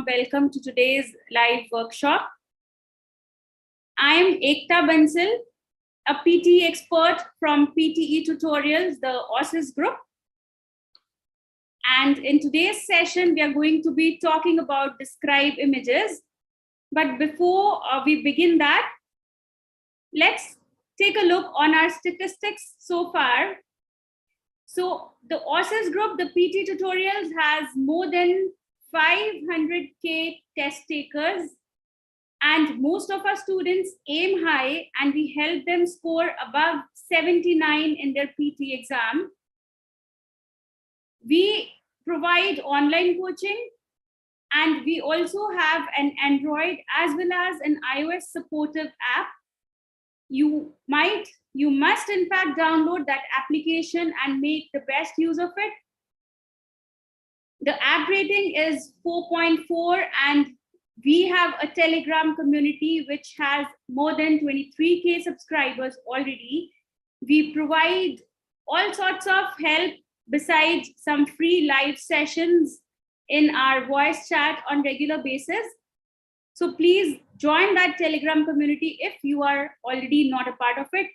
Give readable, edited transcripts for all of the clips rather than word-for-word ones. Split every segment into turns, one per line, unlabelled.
Welcome to today's live workshop. I am Ekta Bansal, a PTE expert from PTE Tutorials, the OSIS group. And in today's session, we are going to be talking about describe images. But before we begin that, let's take a look on our statistics so far. So the OSIS group, the PT Tutorials, has more than 500K test takers, and most of our students aim high and we help them score above 79 in their PT exam. We provide online coaching, and we also have an Android as well as an iOS supportive app. You must in fact download that application and make the best use of it. The app rating is 4.4, and we have a Telegram community which has more than 23K subscribers already. We provide all sorts of help besides some free live sessions in our voice chat on regular basis. So please join that Telegram community if you are already not a part of it.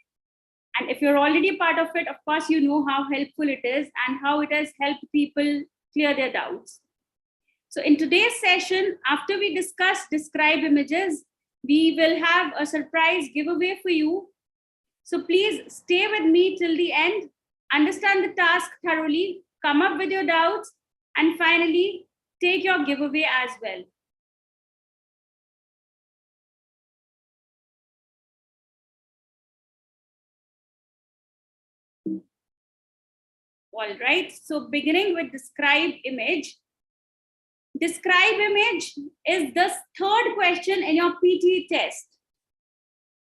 And if you're already a part of it, of course, you know how helpful it is and how it has helped people clear their doubts. So in today's session, after we discuss describe images, we will have a surprise giveaway for you. So please stay with me till the end, understand the task thoroughly, come up with your doubts, and finally take your giveaway as well. All right, so beginning with describe image. Describe image is the third question in your PTE test.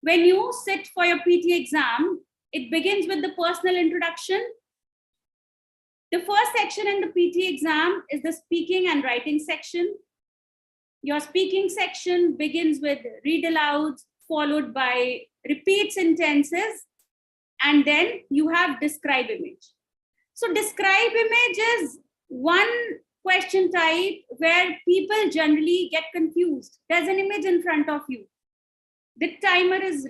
When you sit for your PTE exam, it begins with the personal introduction. The first section in the PTE exam is the speaking and writing section. Your speaking section begins with read alouds, followed by repeat sentences, and then you have describe image. So describe image is one question type where people generally get confused. There's an image in front of you. The timer is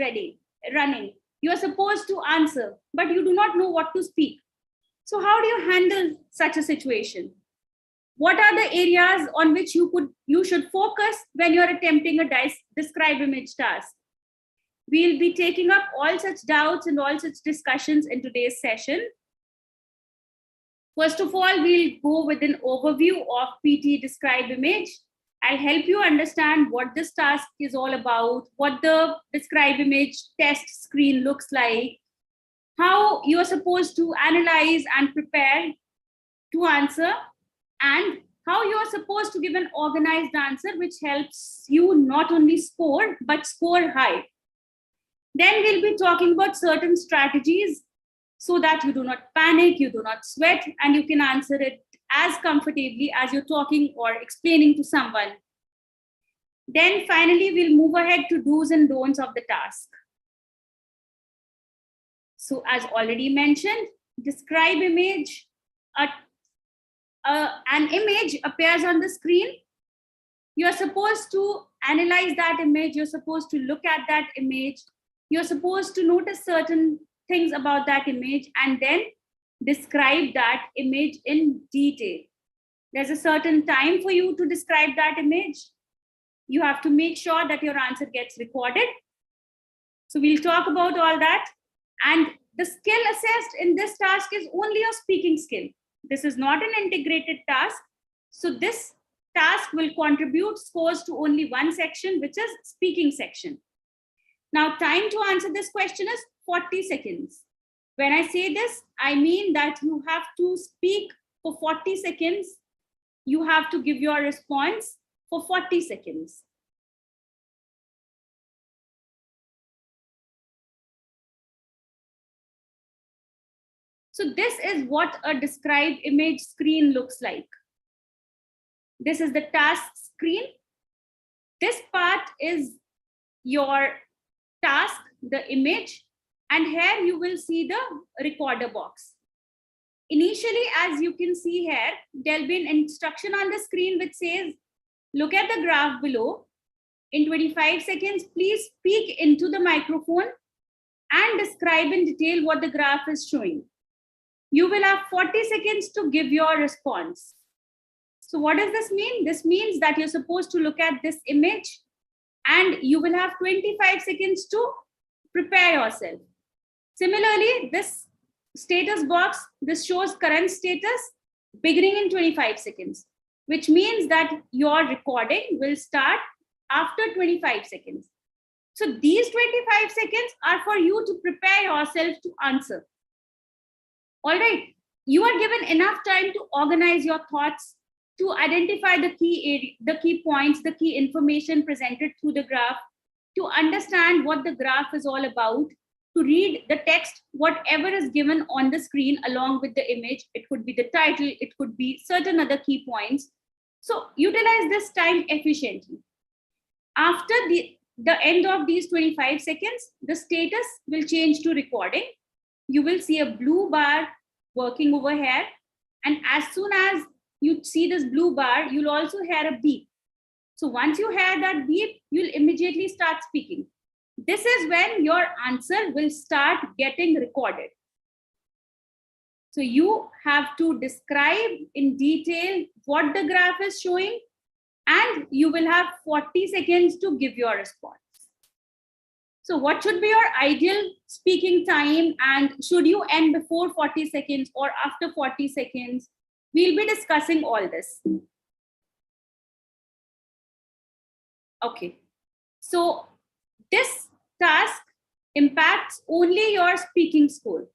running. You're supposed to answer, but you do not know what to speak. So how do you handle such a situation? What are the areas on which you should focus when you're attempting a describe image task? We'll be taking up all such doubts and all such discussions in today's session. First of all, we'll go with an overview of PTE describe image. I'll help you understand what this task is all about, what the describe image test screen looks like, how you're supposed to analyze and prepare to answer, and how you're supposed to give an organized answer which helps you not only score, but score high. Then we'll be talking about certain strategies so that you do not panic, you do not sweat, and you can answer it as comfortably as you're talking or explaining to someone. Then finally, we'll move ahead to do's and don'ts of the task. So as already mentioned, describe image, an image appears on the screen. You're supposed to analyze that image, you're supposed to look at that image, you're supposed to notice certain things about that image and then describe that image in detail. There's a certain time for you to describe that image. You have to make sure that your answer gets recorded. So we'll talk about all that. And the skill assessed in this task is only your speaking skill. This is not an integrated task. So this task will contribute scores to only one section, which is speaking section. Now, time to answer this question is 40 seconds. When I say this, I mean that you have to speak for 40 seconds. You have to give your response for 40 seconds. So this is what a describe image screen looks like. This is the task screen. This part is your task, the image, and here you will see the recorder box. Initially, as you can see here, there'll be an instruction on the screen which says Look at the graph below. In 25 seconds, please speak into the microphone and describe in detail what the graph is showing. You will have 40 seconds to give your response. So what does this mean? This means that you're supposed to look at this image and you will have 25 seconds to prepare yourself. Similarly, this status box, this shows current status beginning in 25 seconds, which means that your recording will start after 25 seconds. So these 25 seconds are for you to prepare yourself to answer. All right, you are given enough time to organize your thoughts, to identify the key points, the key information presented through the graph, to understand what the graph is all about, to read the text, whatever is given on the screen along with the image. It could be the title, it could be certain other key points. So utilize this time efficiently. After the end of these 25 seconds, the status will change to recording. You will see a blue bar working over here. And as soon as you see this blue bar, you'll also hear a beep. So once you hear that beep, you'll immediately start speaking. This is when your answer will start getting recorded. So you have to describe in detail what the graph is showing, and you will have 40 seconds to give your response. So what should be your ideal speaking time, and should you end before 40 seconds or after 40 seconds? We'll be discussing all this. Okay, so this task impacts only your speaking score.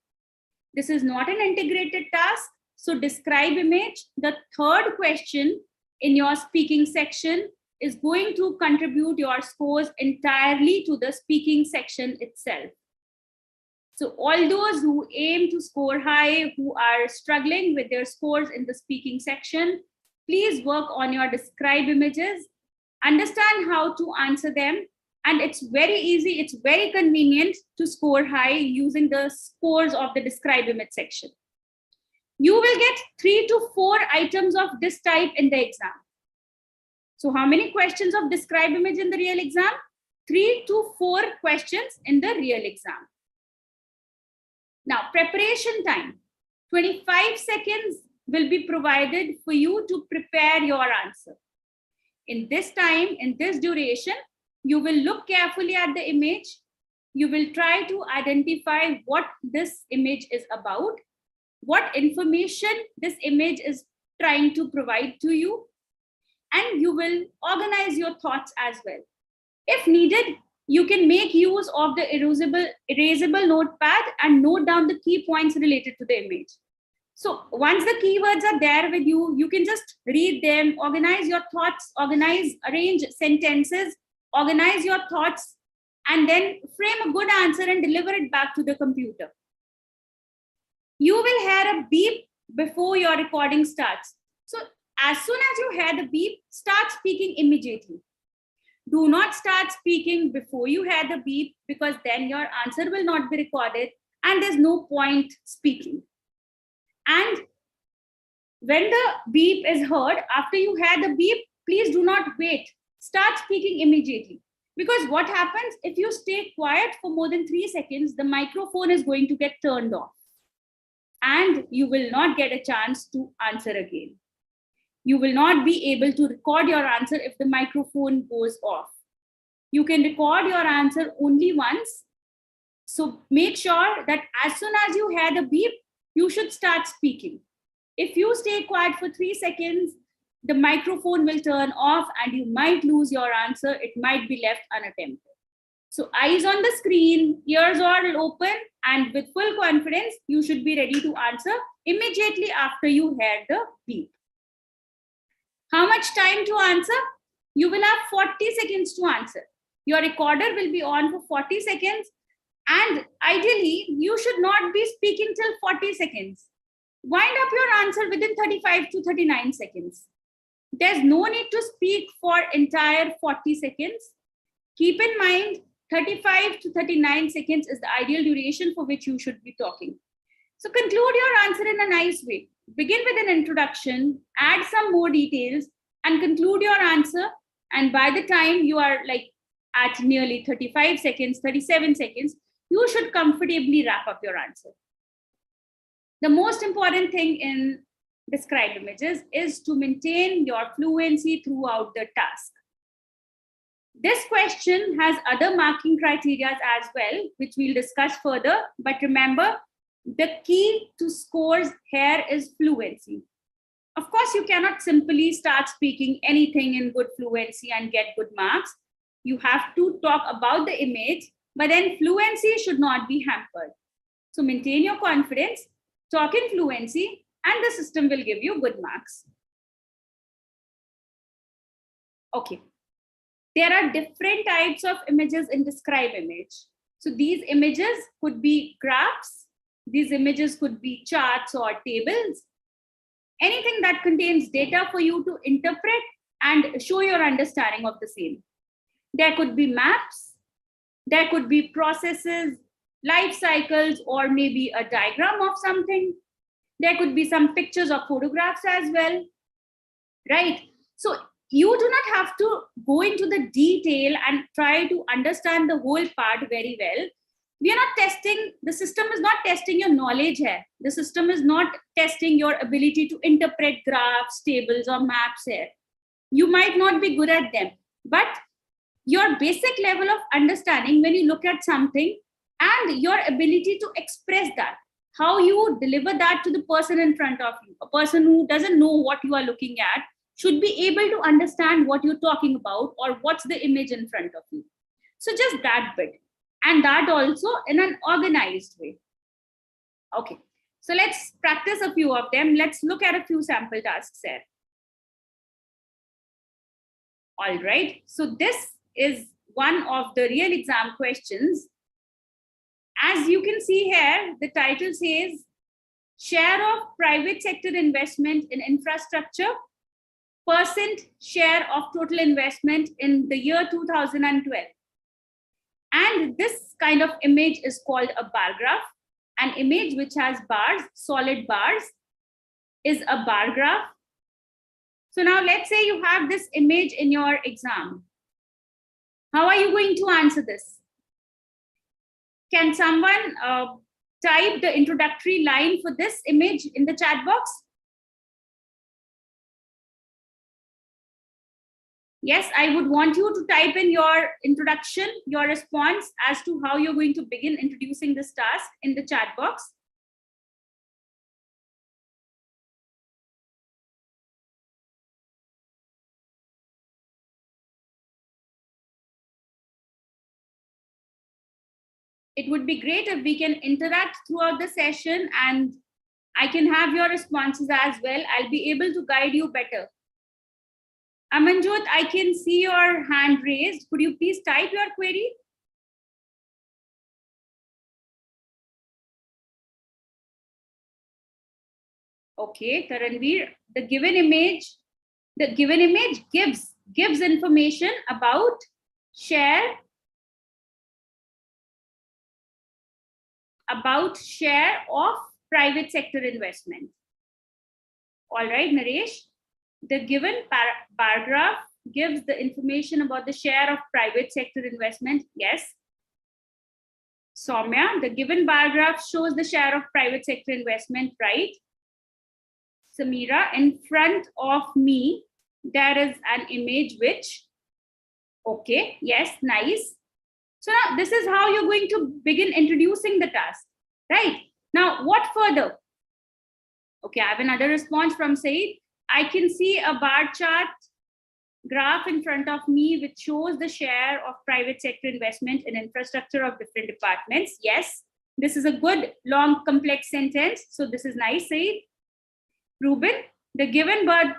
This is not an integrated task. So describe image. The third question in your speaking section is going to contribute your scores entirely to the speaking section itself. So all those who aim to score high, who are struggling with their scores in the speaking section, please work on your describe images, understand how to answer them. And it's very easy, it's very convenient to score high using the scores of the describe image section. You will get 3 to 4 items of this type in the exam. So how many questions of describe image in the real exam? 3 to 4 questions in the real exam. Now, preparation time. 25 seconds will be provided for you to prepare your answer. In this time, in this duration, you will look carefully at the image. You will try to identify what this image is about, what information this image is trying to provide to you, and you will organize your thoughts as well. If needed, you can make use of the erasable notepad and note down the key points related to the image. So once the keywords are there with you, you can just read them, organize your thoughts, arrange sentences, organize your thoughts, and then frame a good answer and deliver it back to the computer. You will hear a beep before your recording starts. So as soon as you hear the beep, start speaking immediately. Do not start speaking before you hear the beep, because then your answer will not be recorded and there's no point speaking. And when the beep is heard, after you hear the beep, please do not wait. Start speaking immediately. Because what happens if you stay quiet for more than 3 seconds, the microphone is going to get turned off and you will not get a chance to answer again. You will not be able to record your answer if the microphone goes off. You can record your answer only once. So make sure that as soon as you hear the beep, you should start speaking. If you stay quiet for 3 seconds, the microphone will turn off and you might lose your answer. It might be left unattempted. So eyes on the screen, ears are open, and with full confidence, you should be ready to answer immediately after you hear the beep. How much time to answer? You will have 40 seconds to answer. Your recorder will be on for 40 seconds. And ideally, you should not be speaking till 40 seconds. Wind up your answer within 35 to 39 seconds. There's no need to speak for entire 40 seconds. Keep in mind, 35 to 39 seconds is the ideal duration for which you should be talking. So conclude your answer in a nice way. Begin with an introduction, add some more details, and conclude your answer. And by the time you are like at nearly 35 seconds, 37 seconds, you should comfortably wrap up your answer. The most important thing in describe images is to maintain your fluency throughout the task. This question has other marking criteria as well, which we'll discuss further. But remember, the key to scores here is fluency. Of course, you cannot simply start speaking anything in good fluency and get good marks. You have to talk about the image, but then fluency should not be hampered. So maintain your confidence, talk in fluency, and the system will give you good marks. Okay. There are different types of images in describe image. So these images could be graphs. These images could be charts or tables. Anything that contains data for you to interpret and show your understanding of the same. There could be maps. There could be processes, life cycles, or maybe a diagram of something. There could be some pictures or photographs as well, right? So you do not have to go into the detail and try to understand the whole part very well. We are not testing, the system is not testing your knowledge here. The system is not testing your ability to interpret graphs, tables, or maps here. You might not be good at them, but your basic level of understanding when you look at something and your ability to express that, how you deliver that to the person in front of you, a person who doesn't know what you are looking at, should be able to understand what you're talking about or what's the image in front of you. So just that bit, and that also in an organized way. Okay, so let's practice a few of them. Let's look at a few sample tasks here. All right, so this is one of the real exam questions. As you can see here, the title says, share of private sector investment in infrastructure, percent share of total investment in the year 2012. And this kind of image is called a bar graph. An image which has bars, solid bars, is a bar graph. So now let's say you have this image in your exam. How are you going to answer this? Can someone type the introductory line for this image in the chat box? Yes, I would want you to type in your introduction, your response as to how you're going to begin introducing this task in the chat box. It would be great if we can interact throughout the session and I can have your responses as well. I'll be able to guide you better. Amanjot, I can see your hand raised. Could you please type your query? Okay, Taranveer, the given image gives information about share of private sector investment. All right, Naresh. The given bar graph gives the information about the share of private sector investment. Yes. Soumya, the given bar graph shows the share of private sector investment, right? Samira, in front of me, there is an image which, okay, yes, nice. So now this is how you're going to begin introducing the task, right? Now, what further? Okay, I have another response from Said. I can see a bar chart graph in front of me, which shows the share of private sector investment in infrastructure of different departments. Yes, this is a good, long, complex sentence. So this is nice, Said. Ruben, the given bar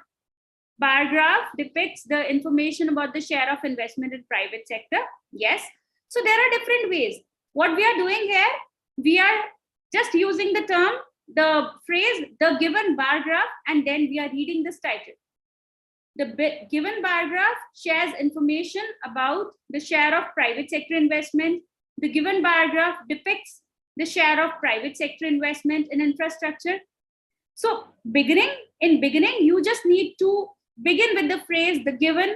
graph depicts the information about the share of investment in private sector. Yes. So there are different ways. What we are doing here, we are just using the term, the phrase, the given bar graph, and then we are reading this title. The given bar graph shares information about the share of private sector investment. The given bar graph depicts the share of private sector investment in infrastructure. So in beginning, you just need to begin with the phrase, the given,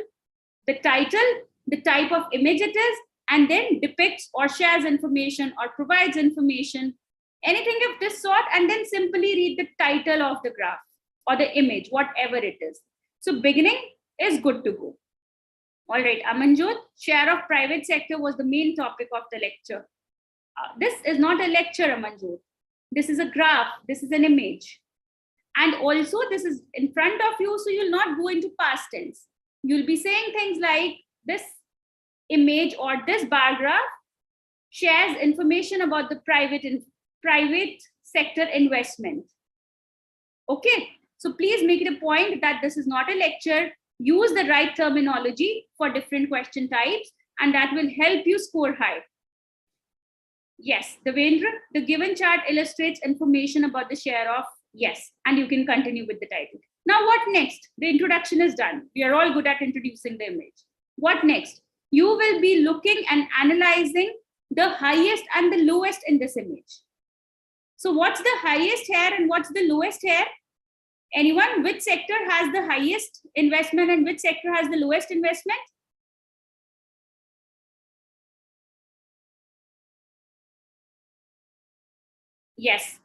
the title, the type of image it is, and then depicts or shares information or provides information, anything of this sort, and then simply read the title of the graph or the image, whatever it is. So beginning is good to go. All right, Amanjot, share of private sector was the main topic of the lecture. This is not a lecture, Amanjot. This is a graph, this is an image. And also this is in front of you, so you'll not go into past tense. You'll be saying things like this image or this bar graph shares information about the private sector investment. Okay, so please make it a point that this is not a lecture. Use the right terminology for different question types, and that will help you score high. Yes, Devendra, the given chart illustrates information about the share of, yes, and you can continue with the title. Now what next? The introduction is done. We are all good at introducing the image. What next? You will be looking and analyzing the highest and the lowest in this image. So what's the highest here and what's the lowest here? Anyone? Which sector has the highest investment and which sector has the lowest investment? Yes,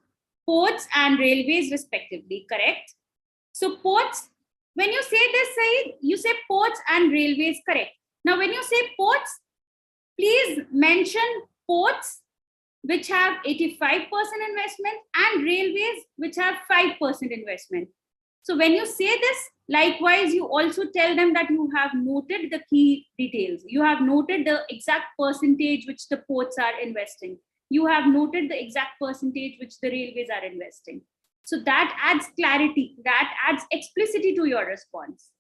ports and railways respectively, correct? So ports, when you say this, Saeed, you say ports and railways, correct. Now, when you say ports, please mention ports which have 85% investment and railways which have 5% investment. So when you say this, likewise, you also tell them that you have noted the key details. You have noted the exact percentage which the ports are investing. You have noted the exact percentage which the railways are investing. So that adds clarity, that adds explicitity to your response.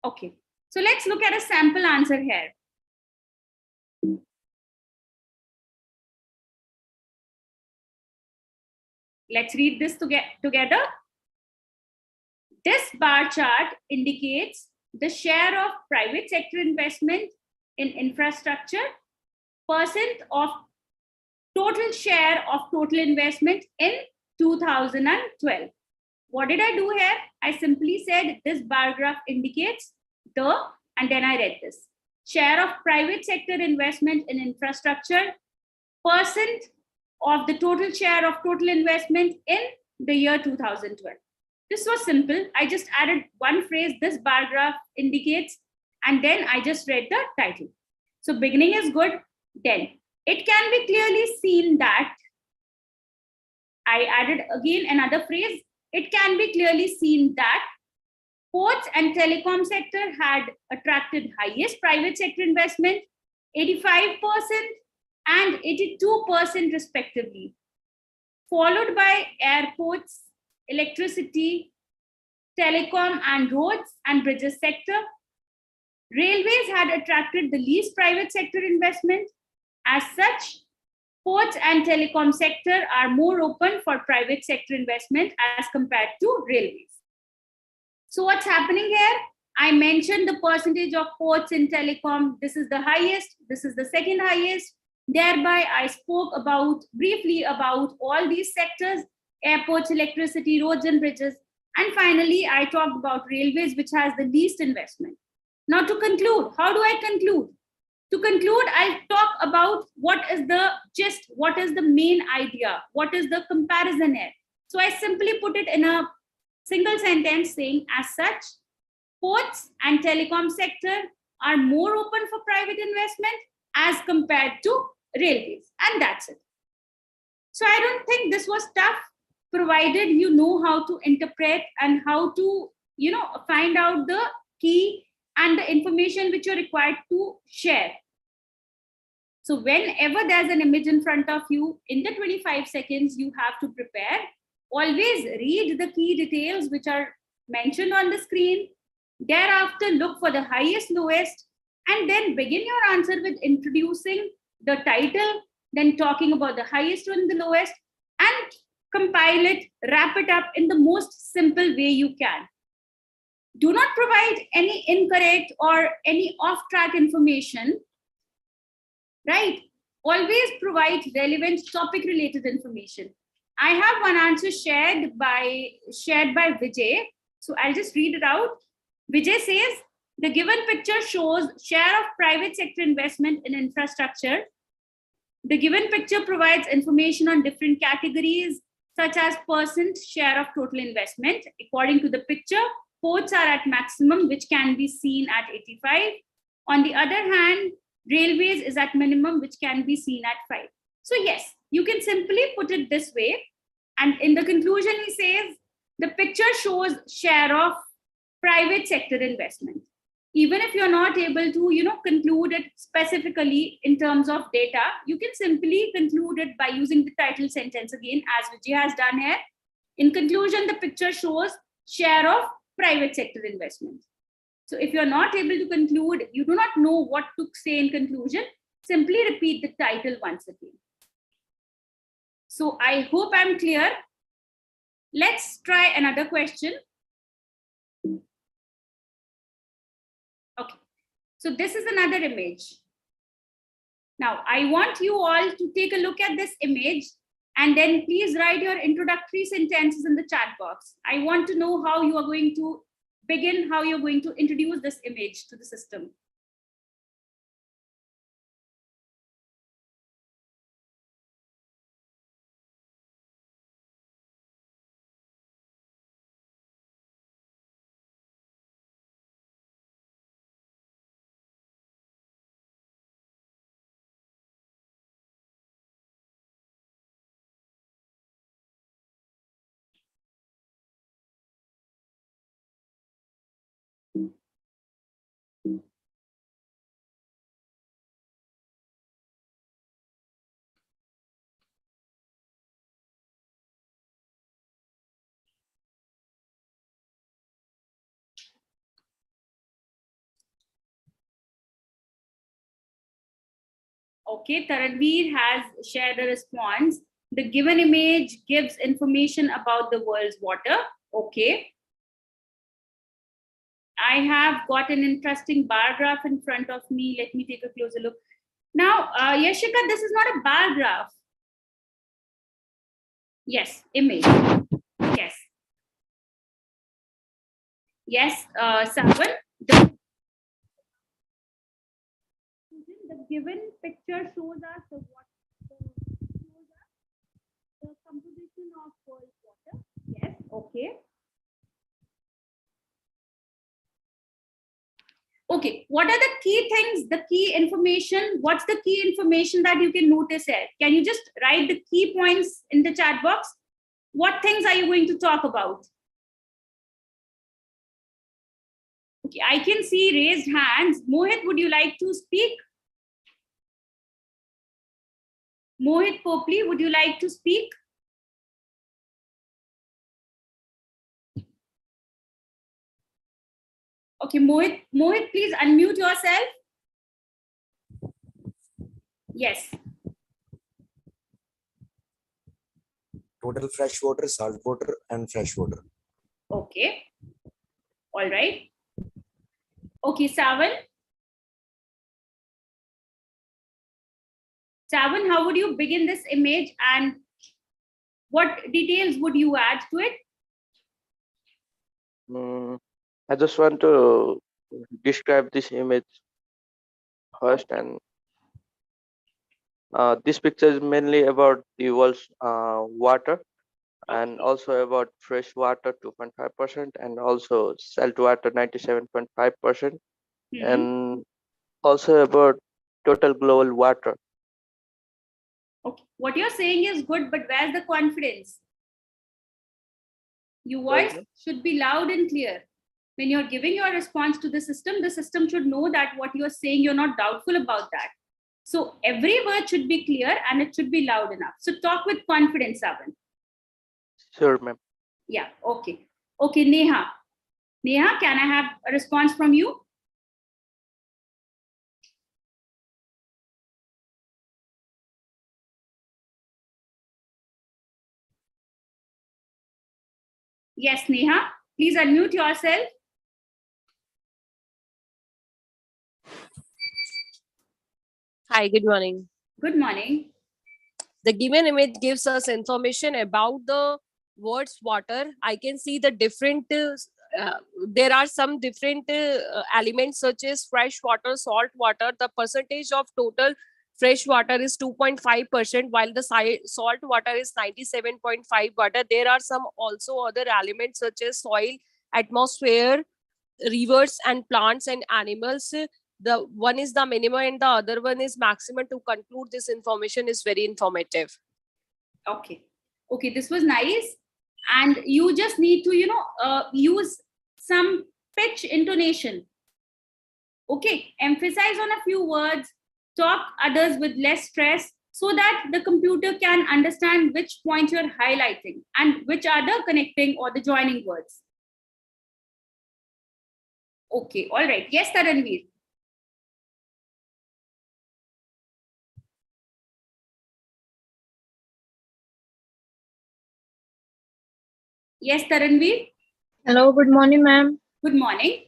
Okay, so let's look at a sample answer here. Let's read this together. This bar chart indicates the share of private sector investment in infrastructure, percent of total share of total investment in 2012. What did I do here? I simply said this bar graph indicates the, and then I read this. Share of private sector investment in infrastructure, percent of the total share of total investment in the year 2012. This was simple. I just added one phrase, this bar graph indicates, and then I just read the title. So beginning is good. Then it can be clearly seen that, I added again another phrase, it can be clearly seen that ports and telecom sector had attracted highest private sector investment, 85% and 82% respectively, followed by airports, electricity, telecom and roads and bridges sector. Railways had attracted the least private sector investment. As such, ports and telecom sector are more open for private sector investment as compared to railways. So what's happening here? I mentioned the percentage of ports in telecom. This is the highest. This is the second highest. Thereby, I spoke briefly about all these sectors, airports, electricity, roads and bridges. And finally, I talked about railways, which has the least investment. Now to conclude, how do I conclude? To conclude, I'll talk about what is the gist, what is the main idea, what is the comparison here. So I simply put it in a single sentence saying, as such, ports and telecom sector are more open for private investment as compared to railways. And that's it. So I don't think this was tough, provided you know how to interpret and how to, find out the key and the information which you're required to share. So whenever there's an image in front of you, in the 25 seconds you have to prepare, always read the key details which are mentioned on the screen. Thereafter, look for the highest, lowest, and then begin your answer with introducing the title, then talking about the highest and the lowest, and compile it, wrap it up in the most simple way you can. Do not provide any incorrect or any off-track information, right? Always provide relevant topic-related information. I have one answer shared by Vijay. So I'll just read it out. Vijay says, the given picture shows share of private sector investment in infrastructure. The given picture provides information on different categories, such as percent share of total investment. According to the picture, ports are at maximum, which can be seen at 85. On the other hand, railways is at minimum, which can be seen at 5. So yes, you can simply put it this way. And in the conclusion, he says, the picture shows share of private sector investment. Even if you're not able to, conclude it specifically in terms of data, you can simply conclude it by using the title sentence again, as Vijay has done here. In conclusion, the picture shows share of private sector investment. So if you're not able to conclude, you do not know what to say in conclusion, simply repeat the title once again. So I hope I'm clear. Let's try another question. Okay, so this is another image. Now, I want you all to take a look at this image and then please write your introductory sentences in the chat box. I want to know how you are going to begin, how you're going to introduce this image to the system. Okay, Taranveer has shared a response. The given image gives information about the world's water. Okay. I have got an interesting bar graph in front of me. Let me take a closer look. Now, Yashika, this is not a bar graph. Yes, image. Yes. Yes, Savan. The given picture shows us the composition of world water. Yes, okay. Okay, what are the key things, the key information? What's the key information that you can notice here? Can you just write the key points in the chat box? What things are you going to talk about? Okay, I can see raised hands. Mohit, would you like to speak? Mohit Popli, would you like to speak? Okay, Mohit, please unmute yourself. Yes.
Total fresh water, salt water, and fresh water.
Okay. All right. Okay, Savan. Savan, how would you begin this image and what details would you add to it?
I just want to describe this image first, and this picture is mainly about the world's water, and also about fresh water 2.5%, and also salt water 97.5%, and also about total global water.
Okay, what you're saying is good, but where's the confidence? Your voice should be loud and clear. When you're giving your response to the system should know that what you're saying, you're not doubtful about that. So every word should be clear and it should be loud enough. So talk with confidence, Savan.
Sure, ma'am.
Yeah, okay. Okay, Neha. Neha, can I have a response from you? Yes, Neha, please unmute yourself.
Hi, good morning.
Good morning.
The given image gives us information about the words water. I can see the different, there are some different elements such as fresh water, salt water. The percentage of total fresh water is 2.5%, while the salt water is 97.5 water. There are some also other elements such as soil, atmosphere, rivers and plants and animals. The one is the minimum and the other one is maximum. To conclude, this information is very informative.
Okay. Okay, this was nice. And you just need to, use some pitch intonation. Okay, emphasize on a few words, talk others with less stress so that the computer can understand which point you're highlighting and which are the connecting or the joining words. Okay, all right. Yes, Taranveer. Yes, Taranveer.
Hello, good morning, ma'am.
Good morning.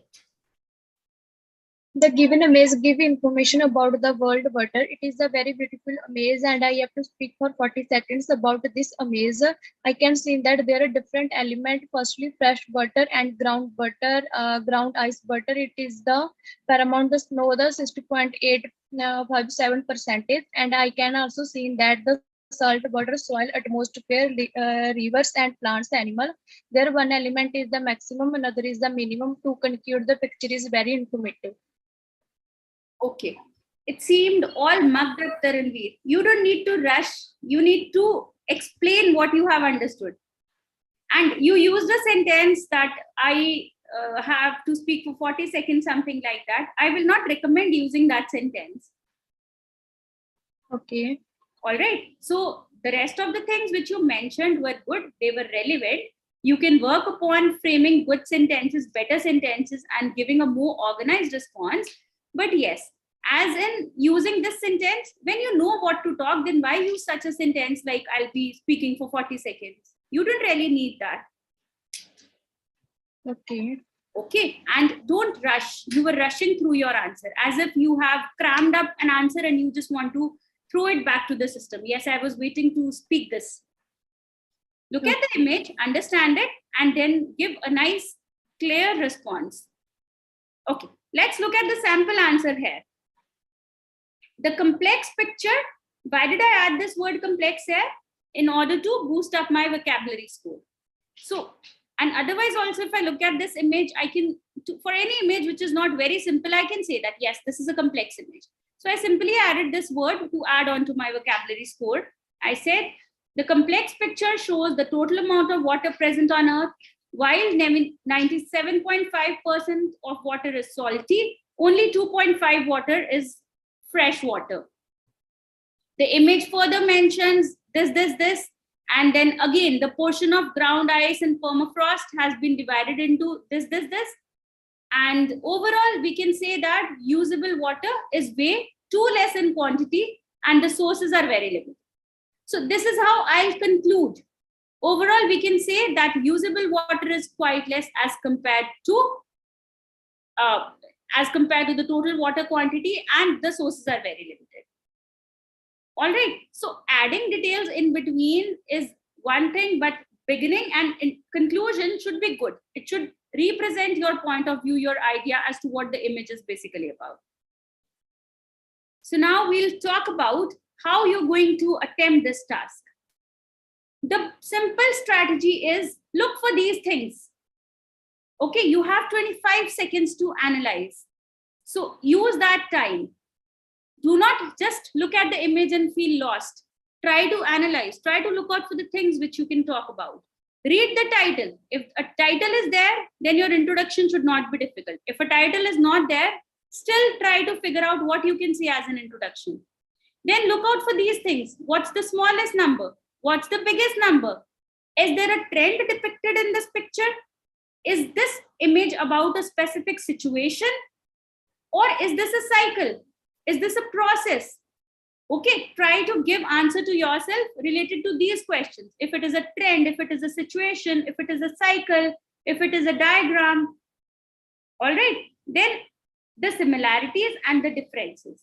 The given image give information about the world water. It is a very beautiful image, and I have to speak for 40 seconds about this image. I can see that there are different elements. Firstly, fresh butter and ground butter, ground ice butter. It is the paramount the snow, the 60.857%. And I can also see that the salt water, soil, atmosphere, rivers, and plants, animal. There one element is the maximum, another is the minimum. To conclude, the picture is very informative.
Okay. It seemed all mugged up, Taranveer. You don't need to rush. You need to explain what you have understood. And you used a sentence that I have to speak for 40 seconds, something like that. I will not recommend using that sentence.
Okay.
All right. So the rest of the things which you mentioned were good. They were relevant. You can work upon framing good sentences, better sentences, and giving a more organized response. But yes, as in using this sentence, when you know what to talk, then why use such a sentence like I'll be speaking for 40 seconds? You don't really need that.
Okay.
Okay. And don't rush. You were rushing through your answer as if you have crammed up an answer and you just want to throw it back to the system. Yes, I was waiting to speak this. Look at the image, understand it, and then give a nice, clear response. Okay, let's look at the sample answer here. The complex picture, why did I add this word complex here? In order to boost up my vocabulary score. So, and otherwise also if I look at this image, I can, for any image which is not very simple, I can say that, yes, this is a complex image. So I simply added this word to add on to my vocabulary score. I said, the complex picture shows the total amount of water present on Earth. While 97.5% of water is salty, only 2.5 water is fresh water. The image further mentions this, and then again, the portion of ground ice and permafrost has been divided into this. And overall, we can say that usable water is way too less in quantity and the sources are very limited. So this is how I'll conclude. Overall, we can say that usable water is quite less as compared to the total water quantity, and the sources are very limited. All right. So adding details in between is one thing, but beginning and conclusion should be good. It should represent your point of view, your idea as to what the image is basically about. So now we'll talk about how you're going to attempt this task. The simple strategy is look for these things. Okay, you have 25 seconds to analyze. So use that time. Do not just look at the image and feel lost. Try to analyze, try to look out for the things which you can talk about. Read the title. If a title is there, then your introduction should not be difficult. If a title is not there, still try to figure out what you can say as an introduction. Then look out for these things. What's the smallest number? What's the biggest number? Is there a trend depicted in this picture? Is this image about a specific situation? Or is this a cycle? Is this a process? Okay, try to give answer to yourself related to these questions. If it is a trend, if it is a situation, if it is a cycle, if it is a diagram. All right, then the similarities and the differences.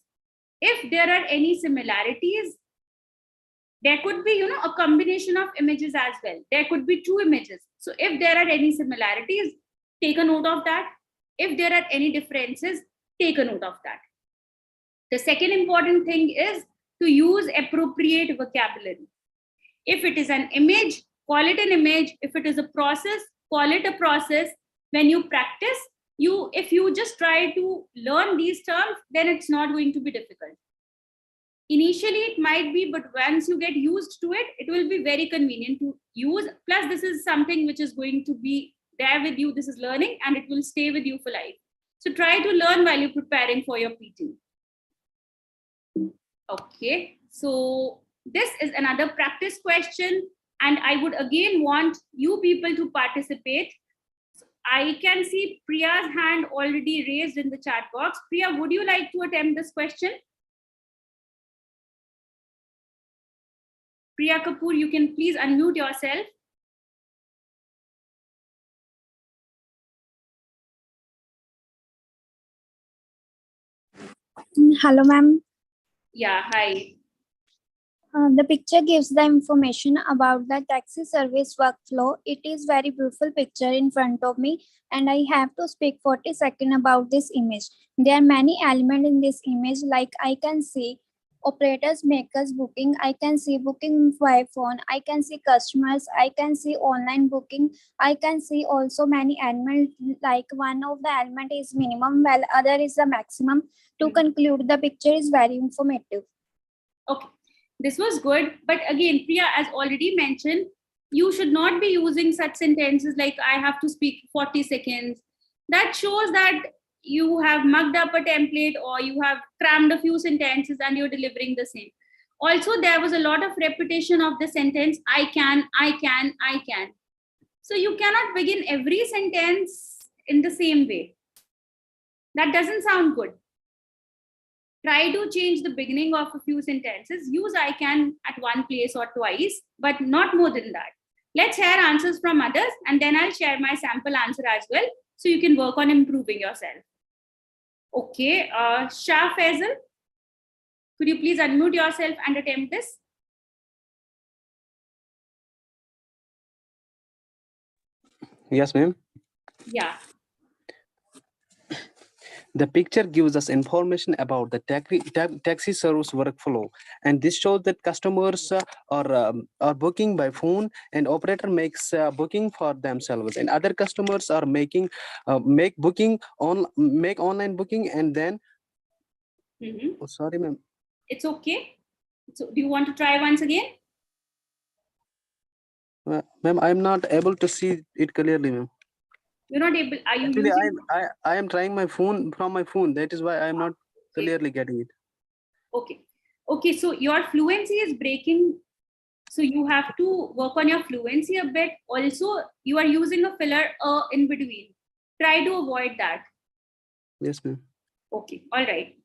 If there are any similarities, There could be, a combination of images as well. There could be two images. So if there are any similarities, take a note of that. If there are any differences, take a note of that. The second important thing is to use appropriate vocabulary. If it is an image, call it an image. If it is a process, call it a process. When you practice, if you just try to learn these terms, then it's not going to be difficult. Initially, it might be, but once you get used to it, it will be very convenient to use. Plus, this is something which is going to be there with you. This is learning and it will stay with you for life. So try to learn while you're preparing for your PT. Okay, so this is another practice question, and I would again want you people to participate. I can see Priya's hand already raised in the chat box. Priya, would you like to attempt this question? Priya Kapoor, you can please unmute yourself.
Hello, ma'am.
Yeah, hi.
The picture gives the information about the taxi service workflow. It is very beautiful picture in front of me, and I have to speak 40 seconds about this image. There are many elements in this image, like I can see operators, makers, booking. I can see booking by phone. I can see customers. I can see online booking. I can see also many elements, like one of the element is minimum, while other is the maximum. To conclude, the picture is very informative.
Okay. This was good, but again, Priya, as already mentioned, you should not be using such sentences like I have to speak 40 seconds. That shows that you have mugged up a template or you have crammed a few sentences and you're delivering the same. Also, there was a lot of repetition of the sentence, I can, I can, I can. So you cannot begin every sentence in the same way. That doesn't sound good. Try to change the beginning of a few sentences. Use I can at one place or twice, but not more than that. Let's hear answers from others, and then I'll share my sample answer as well, so you can work on improving yourself. Okay, Shah Faisal, could you please unmute yourself and attempt this?
Yes, ma'am.
Yeah.
The picture gives us information about the taxi service workflow, and this shows that customers are booking by phone, and operator makes booking for themselves, and other customers are make online booking, and then. Oh, sorry, ma'am.
It's okay. So, do you want to try once again?
Ma'am, I'm not able to see it clearly, ma'am.
You're not able. Are you
Actually,
using?
I am trying my phone from my phone. That is why I am not clearly getting it.
Okay. Okay. So your fluency is breaking. So you have to work on your fluency a bit. Also, you are using a filler in between. Try to avoid that.
Yes, ma'am.
Okay. All right.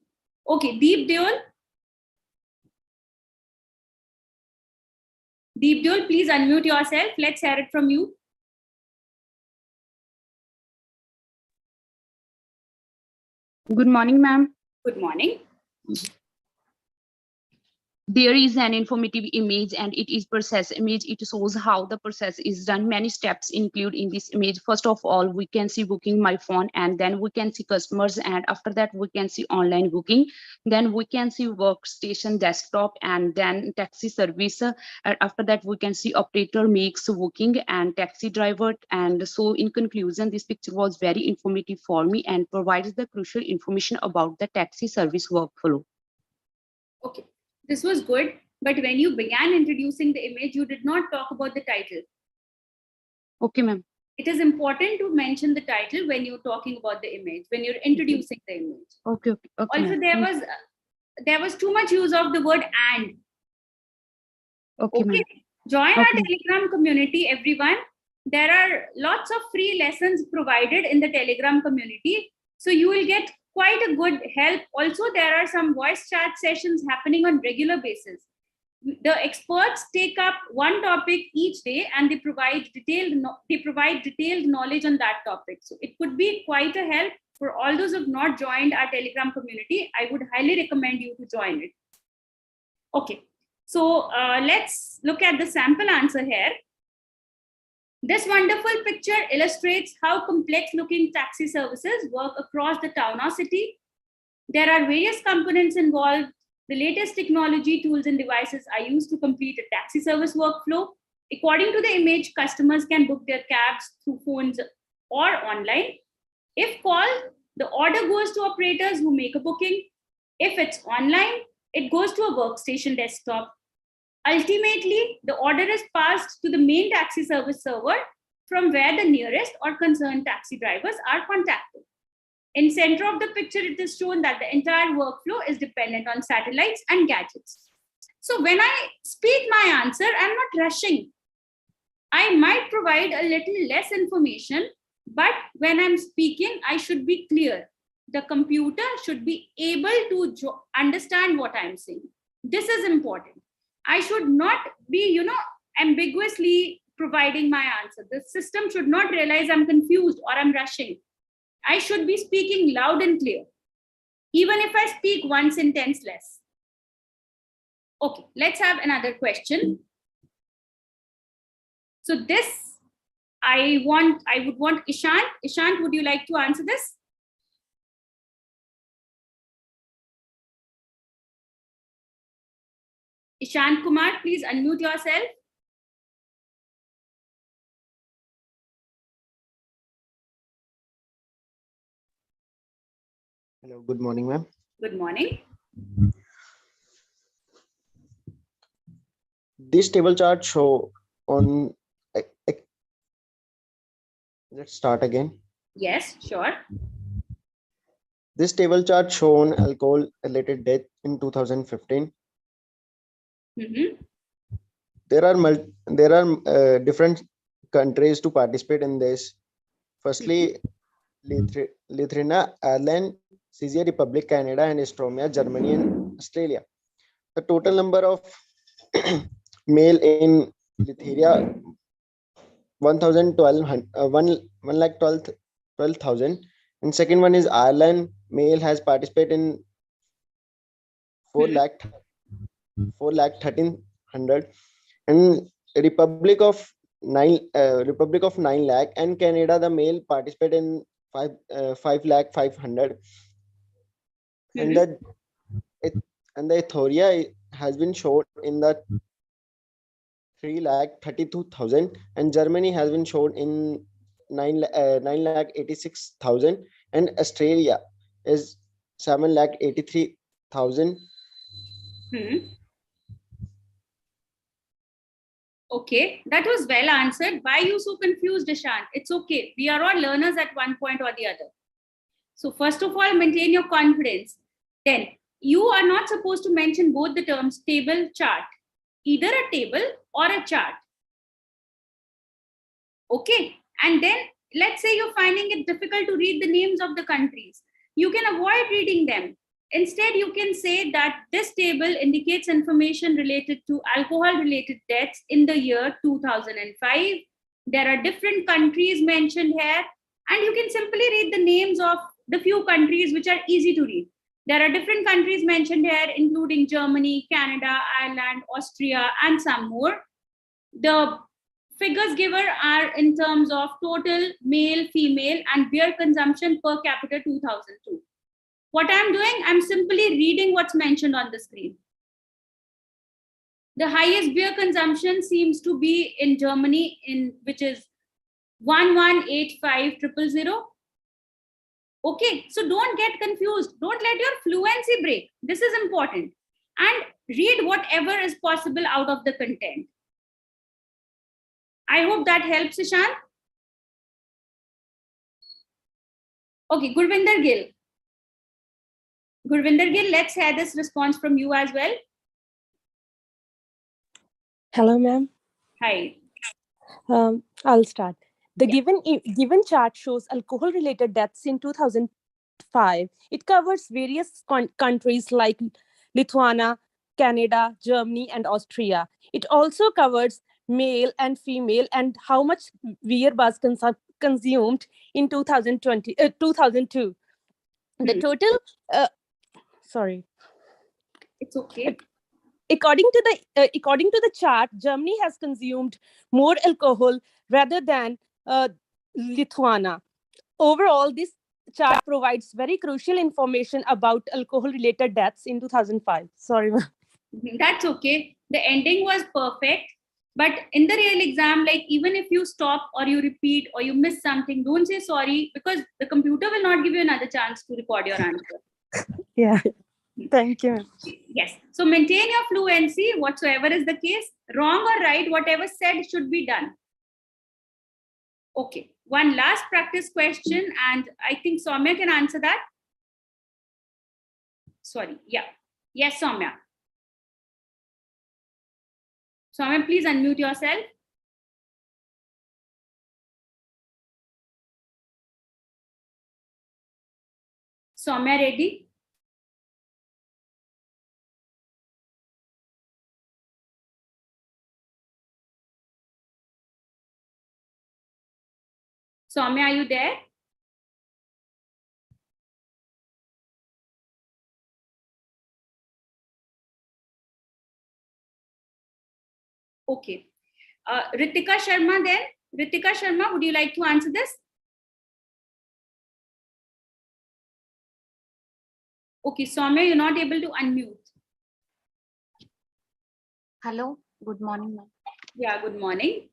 Okay. Deep Deol. Deep Deol, please unmute yourself. Let's hear it from you.
Good morning, ma'am.
Good morning.
There is an informative image and it is process image. It shows how the process is done. Many steps include in this image. First of all, we can see booking my phone, and then we can see customers, and after that we can see online booking. Then we can see workstation, desktop, and then taxi service. And after that we can see operator makes booking and taxi driver. And so in conclusion, this picture was very informative for me and provides the crucial information about the taxi service workflow.
Okay. This was good, but when you began introducing the image, you did not talk about the title.
Okay, ma'am.
It is important to mention the title when you're talking about the image, when you're introducing the image.
Okay.
Also, there was too much use of the word and.
Okay.
Join our Telegram community, everyone. There are lots of free lessons provided in the Telegram community. So you will get quite a good help. Also, there are some voice chat sessions happening on regular basis. The experts take up one topic each day and they provide detailed knowledge on that topic. So it could be quite a help for all those who have not joined our Telegram community. I would highly recommend you to join it. Okay. So let's look at the sample answer here. This wonderful picture illustrates how complex looking taxi services work across the town or city. There are various components involved. The latest technology, tools, and devices are used to complete a taxi service workflow. According to the image, customers can book their cabs through phones or online. If called, the order goes to operators who make a booking. If it's online, it goes to a workstation desktop. Ultimately, the order is passed to the main taxi service server from where the nearest or concerned taxi drivers are contacted. In center of the picture, it is shown that the entire workflow is dependent on satellites and gadgets. So when I speak my answer, I'm not rushing. I might provide a little less information, but when I'm speaking, I should be clear. The computer should be able to understand what I'm saying. This is important. I should not be, ambiguously providing my answer. The system should not realize I'm confused or I'm rushing. I should be speaking loud and clear, even if I speak one sentence less. Okay, let's have another question. So this, I would want Ishant. Ishant, would you like to answer this? Ishant Kumar, please unmute yourself.
Hello, good morning, ma'am.
Good morning.
This table chart show on, let's start again.
Yes, sure.
This table chart shown alcohol related death in 2015. There are different countries to participate in this. Firstly, Lithuania, Ireland, Czech Republic, Canada, and Estonia, Germany, and Australia. The total number of male in Lithuania 1,12,000, and second one is Ireland. Male has participated in 4,13,000, and Republic of 9 lakh, and Canada the male participated in 5,500,000, and the Ethiopia has been shown in the 3,32,000, and Germany has been shown in 9,86,000, and Australia is 7,83,000.
Okay, that was well answered. Why are you so confused, Ishant? It's okay. We are all learners at one point or the other. So first of all, maintain your confidence. Then you are not supposed to mention both the terms table, chart, either a table or a chart. Okay, and then let's say you're finding it difficult to read the names of the countries. You can avoid reading them. Instead, you can say that this table indicates information related to alcohol-related deaths in the year 2005. There are different countries mentioned here, and you can simply read the names of the few countries which are easy to read. There are different countries mentioned here, including Germany, Canada, Ireland, Austria, and some more. The figures given are in terms of total male, female, and beer consumption per capita 2002. What I'm doing, I'm simply reading what's mentioned on the screen. The highest beer consumption seems to be in Germany, which is 1185,000. Okay, so don't get confused. Don't let your fluency break. This is important. And read whatever is possible out of the content. I hope that helps, Ishant. Okay, Gurvinder Gill. Gurvinder Gill, let's hear this response from you as well.
Hello, ma'am.
Hi.
I'll start. The given chart shows alcohol-related deaths in 2005. It covers various countries like Lithuania, Canada, Germany, and Austria. It also covers male and female and how much beer was consumed in 2002. The total, sorry.
It's okay.
According to the chart, Germany has consumed more alcohol rather than Lithuania. Overall, this chart provides very crucial information about alcohol-related deaths in 2005. Sorry, ma'am.
That's okay. The ending was perfect. But in the real exam, like even if you stop or you repeat or you miss something, don't say sorry, because the computer will not give you another chance to record your answer.
Yeah, thank you.
Yes. So maintain your fluency, whatsoever is the case. Wrong or right, whatever said should be done. Okay. One last practice question, and I think Soumya can answer that. Sorry. Yeah. Yes, Soumya. Soumya, please unmute yourself. Soumya, ready? Soumya, are you there? Okay. Ritika Sharma then. Ritika Sharma, would you like to answer this? Okay, Soumya, you're not able to unmute.
Hello, good morning, ma'am.
Yeah, good morning.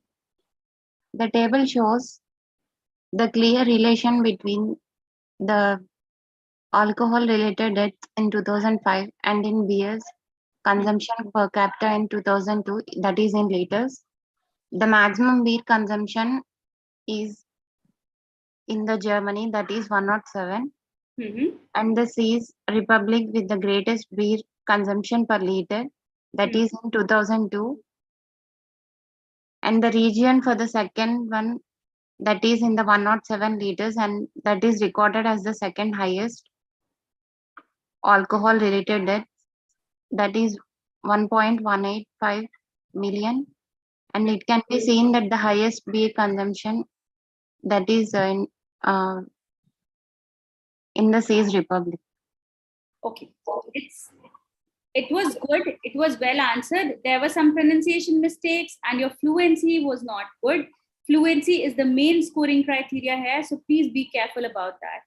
The table shows the clear relation between the alcohol-related deaths in 2005 and in beers consumption per capita in 2002, that is in liters. The maximum beer consumption is in the Germany, that is 107, and the Czech Republic with the greatest beer consumption per liter, that is in 2002, and the region for the second one, that is in the 107 liters, and that is recorded as the second highest alcohol related deaths, that is 1.185 million, and it can be seen that the highest beer consumption, that is in the Czech Republic.
Okay, it was good. It was well answered. There were some pronunciation mistakes and your fluency was not good. Fluency is the main scoring criteria here, so please be careful about that.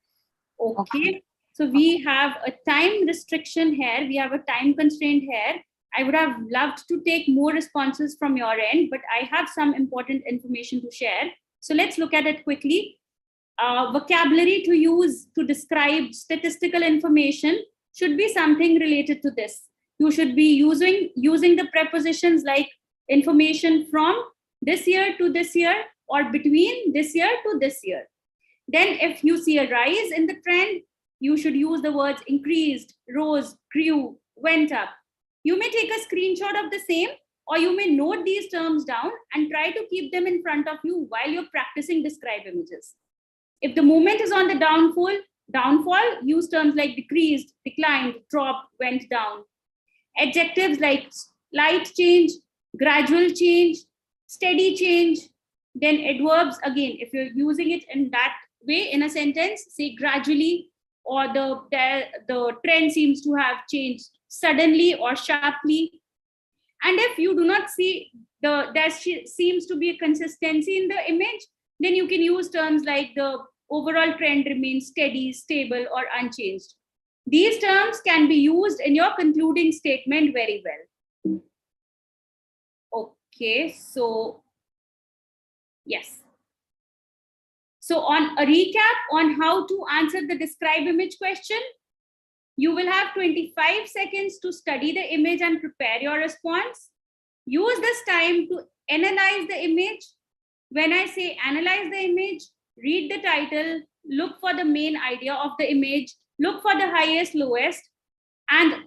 Okay. So we have a time restriction here. We have a time constraint here. I would have loved to take more responses from your end, but I have some important information to share. So let's look at it quickly. Vocabulary to use to describe statistical information should be something related to this. You should be using the prepositions like information from this year to this year or between this year to this year. Then if you see a rise in the trend, you should use the words increased, rose, grew, went up. You may take a screenshot of the same, or you may note these terms down and try to keep them in front of you while you're practicing describe images. If the movement is on the downfall, use terms like decreased, declined, dropped, went down. Adjectives like slight change, gradual change, steady change. Then adverbs, again, if you're using it in that way in a sentence, say gradually, or the trend seems to have changed suddenly or sharply. And if you do not see there seems to be a consistency in the image, then you can use terms like the overall trend remains steady, stable, or unchanged. These terms can be used in your concluding statement very well. Okay, so yes. So on a recap on how to answer the describe image question, you will have 25 seconds to study the image and prepare your response. Use this time to analyze the image. When I say analyze the image, read the title, look for the main idea of the image, look for the highest, lowest, and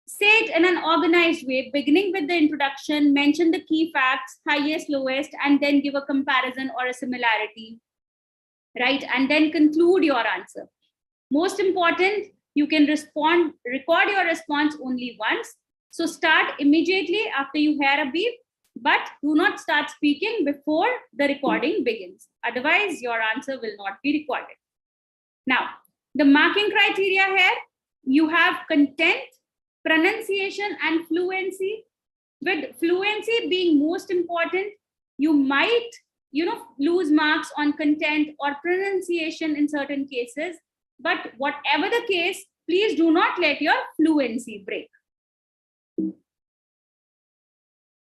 say it in an organized way, beginning with the introduction, mention the key facts, highest, lowest, and then give a comparison or a similarity, right? And then conclude your answer. Most important, you can record your response only once. So start immediately after you hear a beep, but do not start speaking before the recording begins. Otherwise, your answer will not be recorded. Now, the marking criteria here, you have content, pronunciation and fluency. With fluency being most important, you might, lose marks on content or pronunciation in certain cases. But whatever the case, please do not let your fluency break.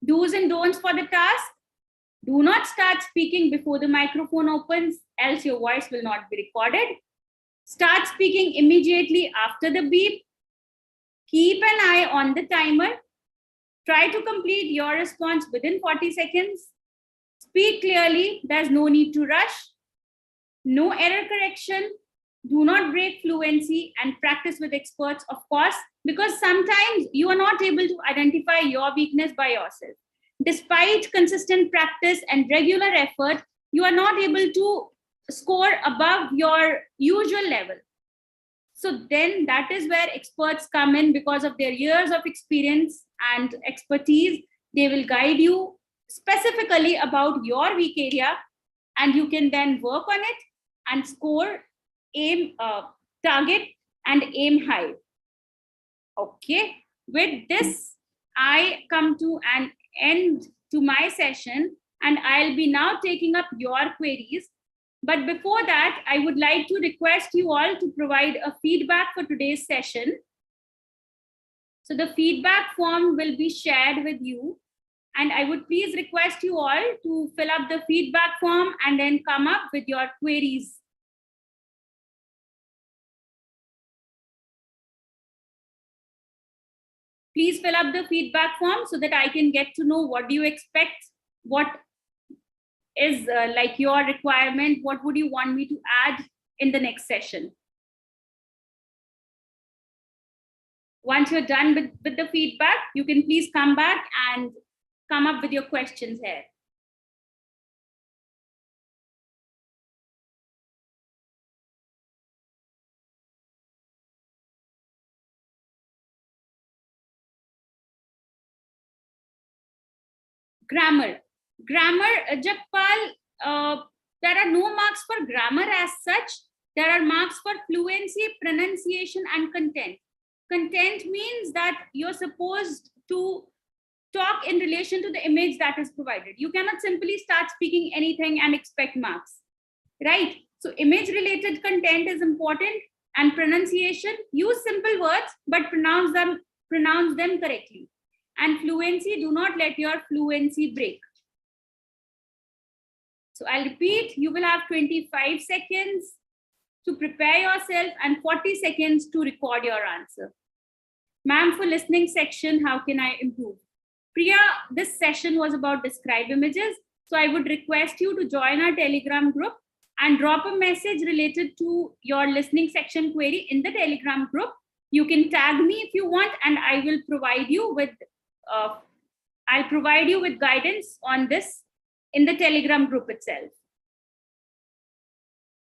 Do's and don'ts for the task. Do not start speaking before the microphone opens, else your voice will not be recorded. Start speaking immediately after the beep. Keep an eye on the timer. Try to complete your response within 40 seconds. Speak clearly. There's no need to rush. No error correction. Do not break fluency, and practice with experts, of course, because sometimes you are not able to identify your weakness by yourself. Despite consistent practice and regular effort, you are not able to score above your usual level. So then that is where experts come in. Because of their years of experience and expertise, they will guide you specifically about your weak area, and you can then work on it and score, target and aim high. Okay, with this, I come to an end to my session, and I'll be now taking up your queries. But before that, I would like to request you all to provide a feedback for today's session. So the feedback form will be shared with you, and I would please request you all to fill up the feedback form and then come up with your queries. Please fill up the feedback form so that I can get to know what do you expect, what is like your requirement, what would you want me to add in the next session. Once you're done with the feedback, you can please come back and come up with your questions here. Grammar, Jakpal, there are no marks for grammar as such. There are marks for fluency, pronunciation, and content. Content means that you're supposed to talk in relation to the image that is provided. You cannot simply start speaking anything and expect marks, right? So image related content is important, and pronunciation, use simple words, but pronounce them correctly. And fluency, do not let your fluency break. So I'll repeat, you will have 25 seconds to prepare yourself and 40 seconds to record your answer. Ma'am, for listening section, how can I improve? Priya, this session was about describe images. So I would request you to join our Telegram group and drop a message related to your listening section query in the Telegram group. You can tag me if you want, and I will provide you with I'll provide you with guidance on this in the Telegram group itself.